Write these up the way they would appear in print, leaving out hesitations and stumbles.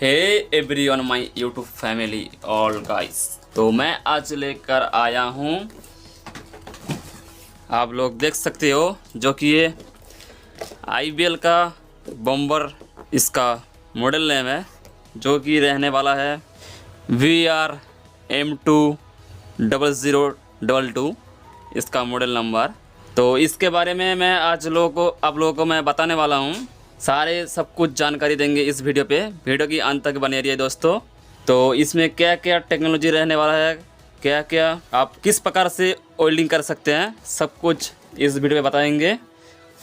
Hey everyone my YouTube family all guys. तो मैं आज लेकर आया हूँ, आप लोग देख सकते हो, जो कि ये IBL का बॉम्बर इसका मॉडल नेम है, जो कि रहने वाला है VR M20022 इसका मॉडल नंबर। तो इसके बारे में मैं आज आप लोगों को मैं बताने वाला हूँ। सारे सब कुछ जानकारी देंगे इस वीडियो पे। वीडियो की अंत तक बने रहिए दोस्तों। तो इसमें क्या क्या टेक्नोलॉजी रहने वाला है, क्या क्या आप किस प्रकार से ऑयलिंग कर सकते हैं, सब कुछ इस वीडियो पे बताएंगे।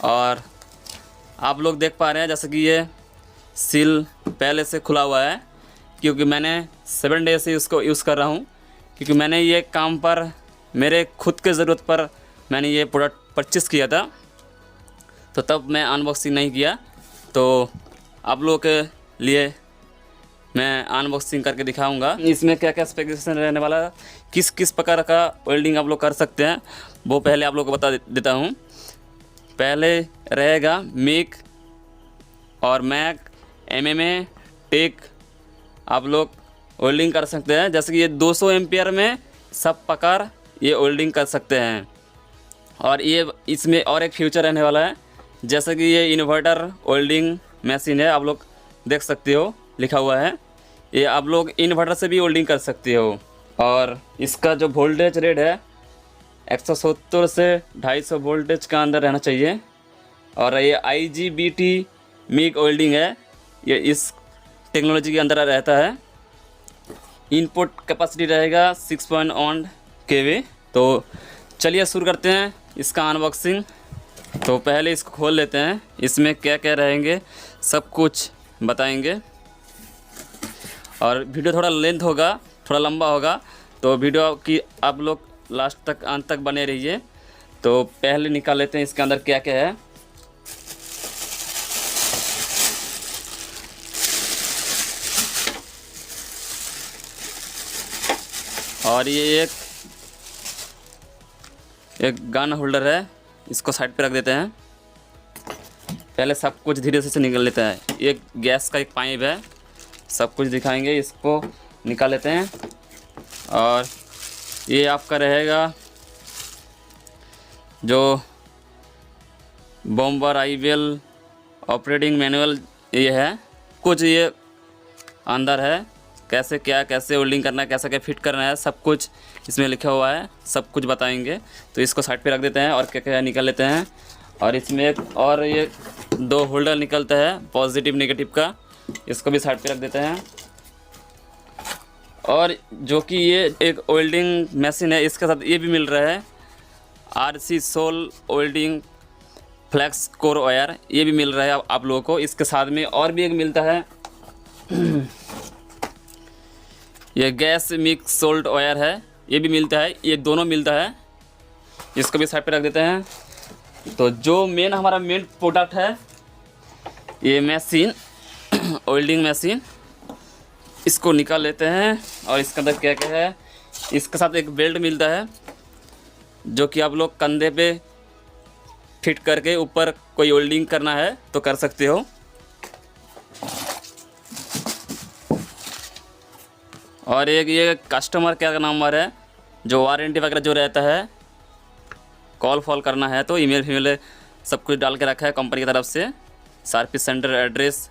और आप लोग देख पा रहे हैं जैसे कि ये सील पहले से खुला हुआ है, क्योंकि मैंने 7 डे से इसको यूज़ कर रहा हूँ, क्योंकि मैंने ये काम पर मेरे खुद के ज़रूरत पर मैंने ये प्रोडक्ट परचेस किया था, तो तब मैं अनबॉक्सिंग नहीं किया। तो आप लोगों के लिए मैं अनबॉक्सिंग करके दिखाऊंगा इसमें क्या क्या स्पेसिफिकेशन रहने वाला है, किस किस प्रकार का वेल्डिंग आप लोग कर सकते हैं, वो पहले आप लोग को बता देता हूँ। पहले रहेगा मिक और मैक MMA टेक, आप लोग वेल्डिंग कर सकते हैं। जैसे कि ये 200 एम्पियर में सब प्रकार ये वेल्डिंग कर सकते हैं। और ये इसमें और एक फ्यूचर रहने वाला है, जैसे कि ये इन्वर्टर वेल्डिंग मशीन है, आप लोग देख सकते हो लिखा हुआ है। ये आप लोग इन्वर्टर से भी वेल्डिंग कर सकते हो। और इसका जो वोल्टेज रेट है 170 से 250 वोल्टेज का अंदर रहना चाहिए। और ये IGBT मिक वेल्डिंग है, ये इस टेक्नोलॉजी के अंदर रहता है। इनपुट कैपेसिटी रहेगा 6.1 kV। तो चलिए शुरू करते हैं इसका अनबॉक्सिंग। तो पहले इसको खोल लेते हैं, इसमें क्या क्या रहेंगे सब कुछ बताएंगे। और वीडियो थोड़ा लेंथ होगा, थोड़ा लंबा होगा, तो वीडियो की आप लोग लास्ट तक अंत तक बने रहिए। तो पहले निकाल लेते हैं इसके अंदर क्या क्या है। और ये एक गन होल्डर है, इसको साइड पे रख देते हैं। पहले सब कुछ धीरे से निकाल लेते हैं। ये गैस का एक पाइप है, सब कुछ दिखाएंगे, इसको निकाल लेते हैं। और ये आपका रहेगा जो बॉम्बर IBL ऑपरेटिंग मैनुअल, ये है कुछ, ये अंदर है कैसे वेल्डिंग करना है, कैसे क्या फिट करना है, सब कुछ इसमें लिखा हुआ है, सब कुछ बताएंगे। तो इसको साइड पे रख देते हैं और क्या क्या निकाल लेते हैं। और इसमें एक और ये 2 होल्डर निकलता है पॉजिटिव नेगेटिव का, इसको भी साइड पे रख देते हैं। और जो कि ये एक वेल्डिंग मशीन है, इसके साथ ये भी मिल रहा है RC सोल वेल्डिंग फ्लैक्स कोर वायर, ये भी मिल रहा है आप लोगों को। इसके साथ में और भी एक मिलता है ये गैस मिक्स सोल्ट वायर है, ये भी मिलता है, ये दोनों मिलता है। इसको भी साइड पे रख देते हैं। तो जो हमारा मेन प्रोडक्ट है ये मशीन वेल्डिंग मशीन, इसको निकाल लेते हैं। और इसके अंदर क्या क्या है, इसके साथ एक बेल्ट मिलता है, जो कि आप लोग कंधे पे फिट करके ऊपर कोई वेल्डिंग करना है तो कर सकते हो। और एक ये कस्टमर केयर का नंबर है, जो वारंटी वगैरह जो रहता है, कॉल फॉल करना है तो ईमेल फीमेल सब कुछ डाल के रखा है कंपनी की तरफ से, सर्विस सेंटर एड्रेस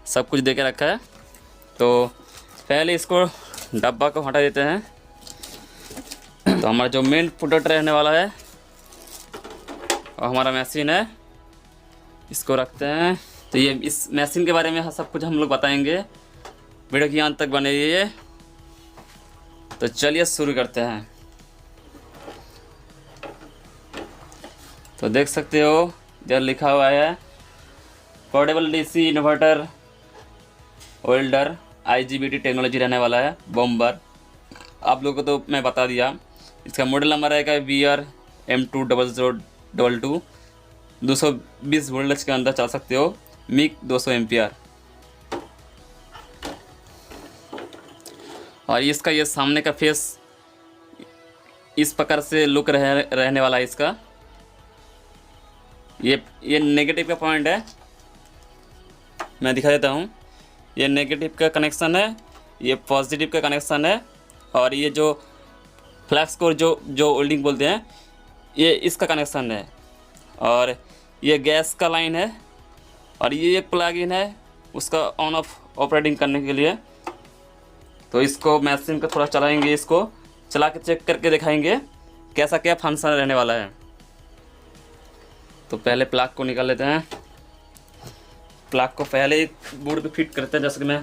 सब कुछ दे के रखा है। तो पहले इसको डब्बा को हटा देते हैं। तो हमारा जो मेन प्रोडक्ट रहने वाला है और हमारा मशीन है, इसको रखते हैं। तो ये इस मशीन के बारे में सब कुछ हम लोग बताएंगे, वीडियो की अंत तक बने रहिए। तो चलिए शुरू करते हैं। तो देख सकते हो इधर लिखा हुआ है portable DC inverter welder IGBT technology रहने वाला है बॉम्बर। आप लोगों को तो मैं बता दिया। इसका मॉडल नंबर रहेगा VR M20022, 220 वोल्टेज के अंदर चल सकते हो, मिक 200 एम्पियर। और इसका ये सामने का फेस इस प्रकार से लुक रहने वाला है इसका। ये नेगेटिव का पॉइंट है, मैं दिखा देता हूँ। ये नेगेटिव का कनेक्शन है, ये पॉजिटिव का कनेक्शन है, और ये जो फ्लैक्स कोर जो वेल्डिंग बोलते हैं ये इसका कनेक्शन है, और ये गैस का लाइन है, और ये एक प्लग इन है उसका ऑन ऑफ ऑपरेटिंग करने के लिए। तो इसको मशीन को थोड़ा चलाएंगे, इसको चला के चेक करके दिखाएंगे कैसा क्या फंक्शन रहने वाला है। तो पहले प्लग को निकाल लेते हैं। प्लग को पहले एक बोर्ड पे फिट करते हैं, जैसे कि मैं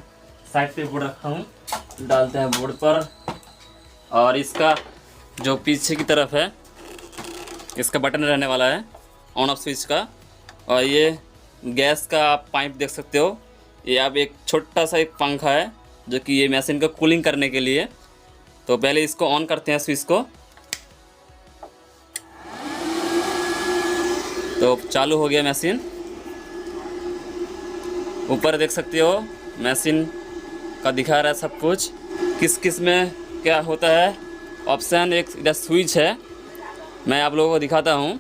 साइड पे बोर्ड रखा हूँ, डालते हैं बोर्ड पर। और इसका जो पीछे की तरफ है इसका बटन रहने वाला है ऑन ऑफ स्विच का, और ये गैस का आप पाइप देख सकते हो। ये अब एक छोटा सा एक पंखा है जो कि ये मशीन को कूलिंग करने के लिए। तो पहले इसको ऑन करते हैं स्विच को, तो चालू हो गया मशीन। ऊपर देख सकते हो मशीन का दिखा रहा है सब कुछ, किस किस में क्या होता है ऑप्शन। एक इधर स्विच है, मैं आप लोगों को दिखाता हूँ।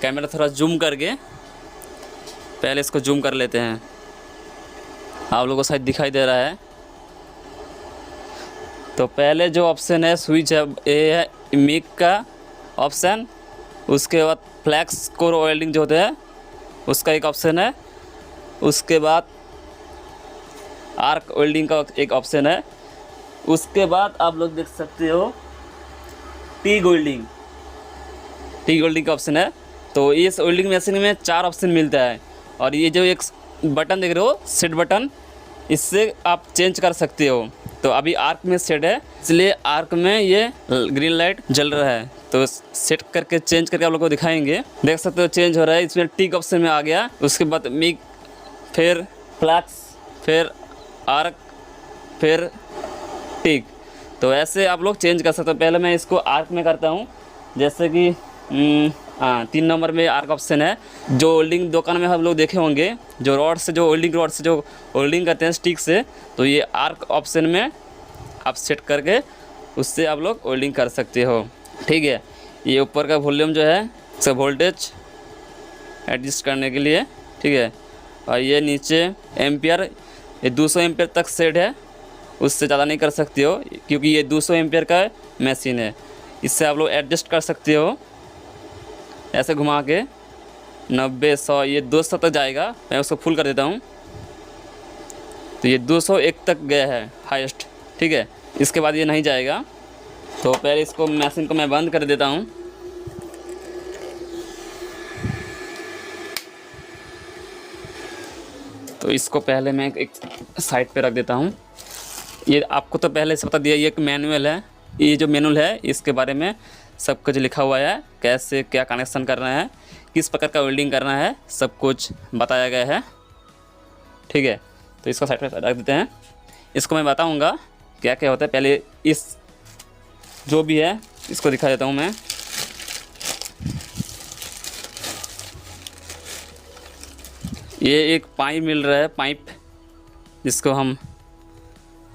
कैमरा थोड़ा जूम करके पहले इसको जूम कर लेते हैं, आप लोगों को शायद दिखाई दे रहा है। तो पहले जो ऑप्शन है स्विच है, ये है मिक का ऑप्शन। उसके बाद फ्लैक्स कोर वेल्डिंग जो होता है उसका एक ऑप्शन है। उसके बाद आर्क वेल्डिंग का एक ऑप्शन है। उसके बाद आप लोग देख सकते हो टीग वेल्डिंग का ऑप्शन है। तो इस वेल्डिंग मशीन में 4 ऑप्शन मिलता है, और ये जो एक बटन देख रहे हो सेट बटन, इससे आप चेंज कर सकते हो। तो अभी आर्क में सेट है, इसलिए आर्क में ये ग्रीन लाइट जल रहा है। तो सेट करके चेंज करके आप लोगों को दिखाएंगे। देख सकते हो चेंज हो रहा है, इसमें टिक ऑप्शन में आ गया। उसके बाद मिक, फिर फ्लैक्स, फिर आर्क, फिर टिक। तो ऐसे आप लोग चेंज कर सकते हो। पहले मैं इसको आर्क में करता हूँ, जैसे कि 3 नंबर में आर्क ऑप्शन है। जो वेल्डिंग दुकान में हम लोग देखे होंगे, जो रॉड से जो वेल्डिंग करते हैं स्टिक से, तो ये आर्क ऑप्शन में आप सेट करके उससे आप लोग वेल्डिंग कर सकते हो। ठीक है, ये ऊपर का वॉल्यूम जो है इसका वोल्टेज एडजस्ट करने के लिए, ठीक है। और ये नीचे एम्पियर, ये 200 एम्पियर तक सेट है, उससे ज़्यादा नहीं कर सकते हो क्योंकि ये 200 एम्पियर का मशीन है। इससे आप लोग एडजस्ट कर सकते हो ऐसे घुमा के 90, 100, ये 200 तक जाएगा। मैं उसको फुल कर देता हूँ, तो ये 201 तक गया है हाईएस्ट, ठीक है। इसके बाद ये नहीं जाएगा। तो पहले इसको मशीन को मैं बंद कर देता हूँ। तो इसको पहले मैं एक साइड पे रख देता हूँ। ये आपको तो पहले से बता दिया, ये एक मैनुअल है। ये जो मैनुअल है इसके बारे में सब कुछ लिखा हुआ है, कैसे क्या कनेक्शन करना है, किस प्रकार का वेल्डिंग करना है, सब कुछ बताया गया है, ठीक है। तो इसको साइड पे रख देते हैं। इसको मैं बताऊंगा क्या क्या होता है। पहले इस जो भी है इसको दिखा देता हूँ मैं। ये एक पाइप मिल रहा है, पाइप जिसको हम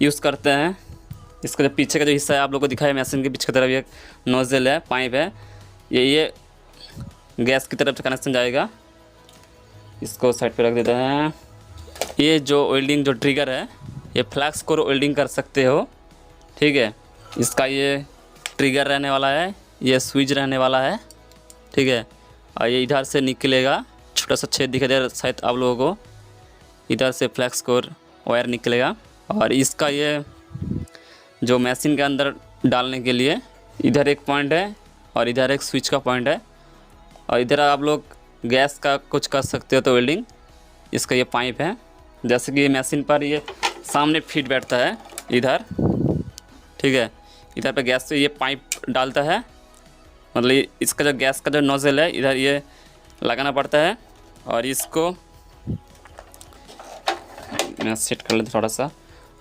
यूज़ करते हैं। इसका जो पीछे का जो हिस्सा है आप लोगों को दिखाया, मशीन के पीछे की तरफ एक नोजल है, पाइप है। ये गैस की तरफ से कनेक्शन जाएगा। इसको साइड पे रख देते हैं। ये जो वेल्डिंग जो ट्रिगर है, ये फ्लैक्स को वेल्डिंग कर सकते हो, ठीक है। इसका ये ट्रिगर रहने वाला है, ये स्विच रहने वाला है, ठीक है। और ये इधर से निकलेगा, छोटा सा छेद दिखाई दे रहा है शायद आप लोगों को, इधर से फ्लैक्स कोर वायर निकलेगा। और इसका ये जो मशीन के अंदर डालने के लिए इधर एक पॉइंट है और इधर एक स्विच का पॉइंट है। और इधर आप लोग गैस का कुछ कर सकते हो तो वेल्डिंग। इसका ये पाइप है, जैसे कि मशीन पर ये सामने फिट बैठता है इधर, ठीक है। इधर पे गैस से ये पाइप डालता है, मतलब इसका जो गैस का जो नोजल है इधर ये लगाना पड़ता है। और इसको मैं सेट कर लेता थोड़ा सा,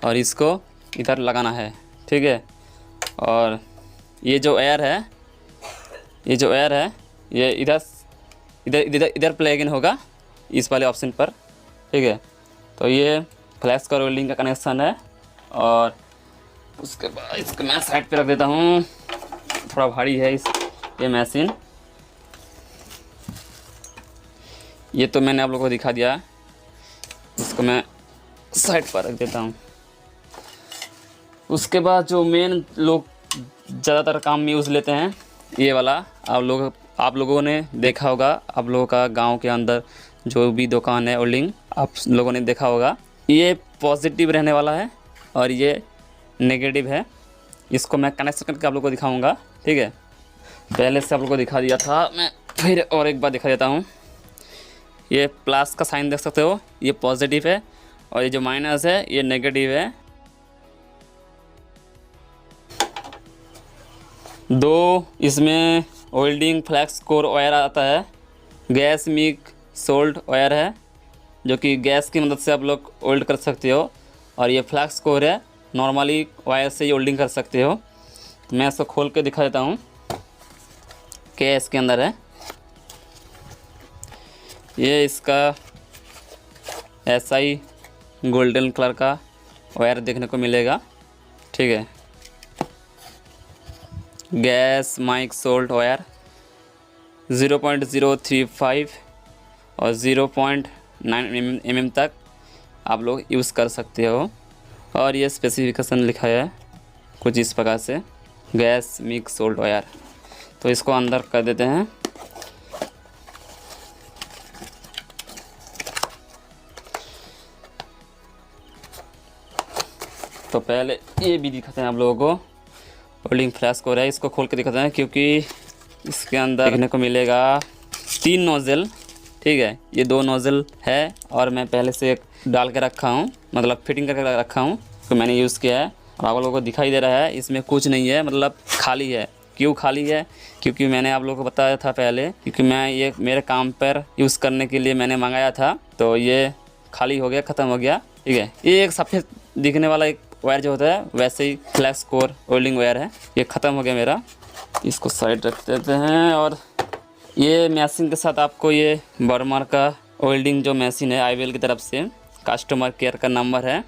और इसको इधर लगाना है, ठीक है। और ये जो एयर है, ये इधर प्लग इन होगा इस वाले ऑप्शन पर, ठीक है। तो ये फ्लैक्स का वेल्डिंग का कनेक्शन है। और उसके बाद इसको मैं साइड पे रख देता हूँ, थोड़ा भारी है ये मशीन। ये तो मैंने आप लोगों को दिखा दिया, इसको मैं साइड पर रख देता हूँ। उसके बाद जो मेन लोग ज़्यादातर काम में यूज़ लेते हैं, ये वाला आप लोगों ने देखा होगा। आप लोगों का गांव के अंदर जो भी दुकान है वेल्डिंग, आप लोगों ने देखा होगा। ये पॉजिटिव रहने वाला है और ये नेगेटिव है। इसको मैं कनेक्शन करके आप लोगों को दिखाऊंगा, ठीक है। पहले से आप लोगों को दिखा दिया था, मैं फिर और एक बार दिखा देता हूँ। ये प्लस का साइन देख सकते हो, ये पॉजिटिव है और ये जो माइनस है ये नेगेटिव है। दो इसमें वेल्डिंग फ्लैक्स कोर वायर आता है, गैस मिक सोल्ट वायर है जो कि गैस की मदद से आप लोग वेल्ड कर सकते हो। और ये फ्लैक्स कोर है, नॉर्मली वायर से वेल्डिंग कर सकते हो। मैं इसको खोल के दिखा देता हूँ क्या इसके अंदर है। ये इसका ऐसा ही गोल्डन कलर का वायर देखने को मिलेगा, ठीक है। गैस माइक सोल्ट वायर 0.035 और 0.9 mm तक आप लोग यूज़ कर सकते हो। और ये स्पेसिफिकेशन लिखा है कुछ इस प्रकार से, गैस मिक्स सोल्ट वायर। तो इसको अंदर कर देते हैं। तो पहले ये भी दिखाते हैं आप लोगों को, वेल्डिंग फ्लैश कोर है। इसको खोल के दिखाते हैं क्योंकि इसके अंदर देखने को मिलेगा 3 नोज़ल, ठीक है। ये 2 नोज़ल है और मैं पहले से एक डाल के रखा हूँ, मतलब फिटिंग करके रखा हूँ, तो मैंने यूज़ किया है। और आप लोगों को दिखाई दे रहा है इसमें कुछ नहीं है, मतलब खाली है। क्यों खाली है? क्योंकि मैंने आप लोगों को बताया था पहले, क्योंकि मैं ये मेरे काम पर यूज़ करने के लिए मैंने मंगाया था, तो ये खाली हो गया, ख़त्म हो गया, ठीक है। ये एक सफ़ेद दिखने वाला एक वायर जो होता है वैसे ही फ्लैक्स कोर वेल्डिंग वायर है। ये ख़त्म हो गया मेरा। इसको साइड रख देते हैं। और ये मशीन के साथ आपको ये बर्मर का वेल्डिंग जो मशीन है आईवेल की तरफ से, कस्टमर केयर का नंबर है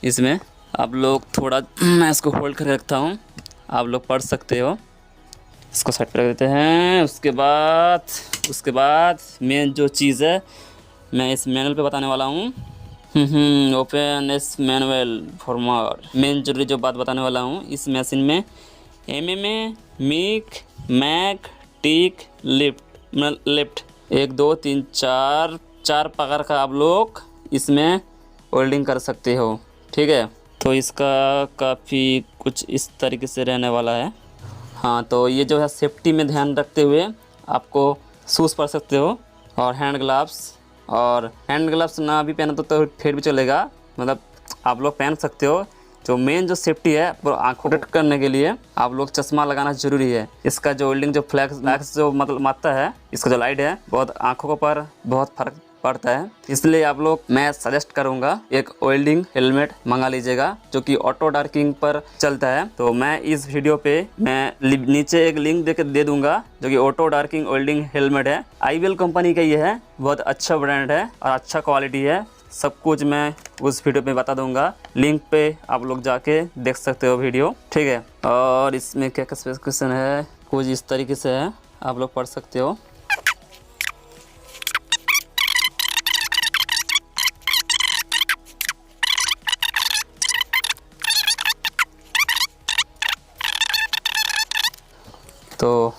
इसमें। आप लोग थोड़ा, मैं इसको होल्ड करके रखता हूँ, आप लोग पढ़ सकते हो। इसको साइड पर रख देते हैं। उसके बाद मेन जो चीज़ है मैं इस मैनुअल पे बताने वाला हूँ। Open S manual for more. Main जरूरी जो बात बताने वाला हूँ, इस मशीन में MMA मिक मैक टिक लिफ्ट 1 2 3 4 प्रकार का आप लोग इसमें वेल्डिंग कर सकते हो, ठीक है। तो इसका काफ़ी कुछ इस तरीके से रहने वाला है। हाँ, तो ये जो है सेफ्टी में ध्यान रखते हुए आपको शूज़ पहन सकते हो और हैंड ग्लव्स ना भी पहना तो फिर भी चलेगा, मतलब आप लोग पहन सकते हो। जो मेन जो सेफ्टी है वो आँखों प्रोटेक्ट करने के लिए आप लोग चश्मा लगाना ज़रूरी है। इसका जो वेल्डिंग जो फ्लैक्स जो मतलब मारता है, इसका जो लाइट है बहुत आँखों पर बहुत फर्क पड़ता है। इसलिए आप लोग, मैं सजेस्ट करूंगा एक वेल्डिंग हेलमेट मंगा लीजिएगा जो कि ऑटो डार्किंग पर चलता है। तो मैं इस वीडियो पे मैं नीचे एक लिंक दे दूंगा जो कि ऑटो डार्किंग वेल्डिंग हेलमेट है। आईवेल कंपनी का ये है, बहुत अच्छा ब्रांड है और अच्छा क्वालिटी है। सब कुछ मैं उस वीडियो पे बता दूंगा, लिंक पे आप लोग जाके देख सकते हो वीडियो, ठीक है। और इसमें क्या स्पेसिफिकेशन है कुछ इस तरीके से है, आप लोग पढ़ सकते हो। तो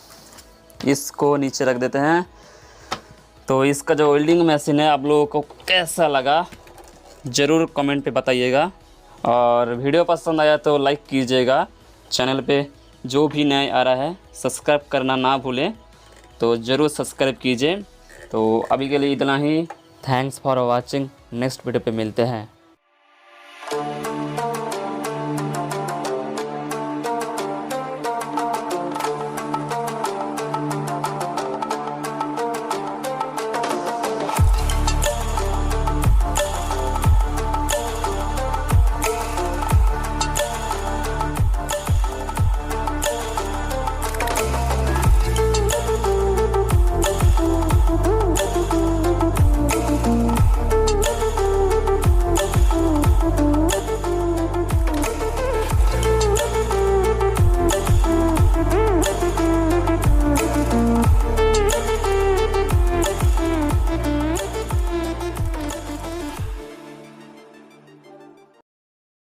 इसको नीचे रख देते हैं। तो इसका जो वेल्डिंग मशीन है आप लोगों को कैसा लगा ज़रूर कमेंट पे बताइएगा। और वीडियो पसंद आया तो लाइक कीजिएगा। चैनल पे जो भी नया आ रहा है सब्सक्राइब करना ना भूलें, तो ज़रूर सब्सक्राइब कीजिए। तो अभी के लिए इतना ही। Thanks for watching. Next video पे मिलते हैं।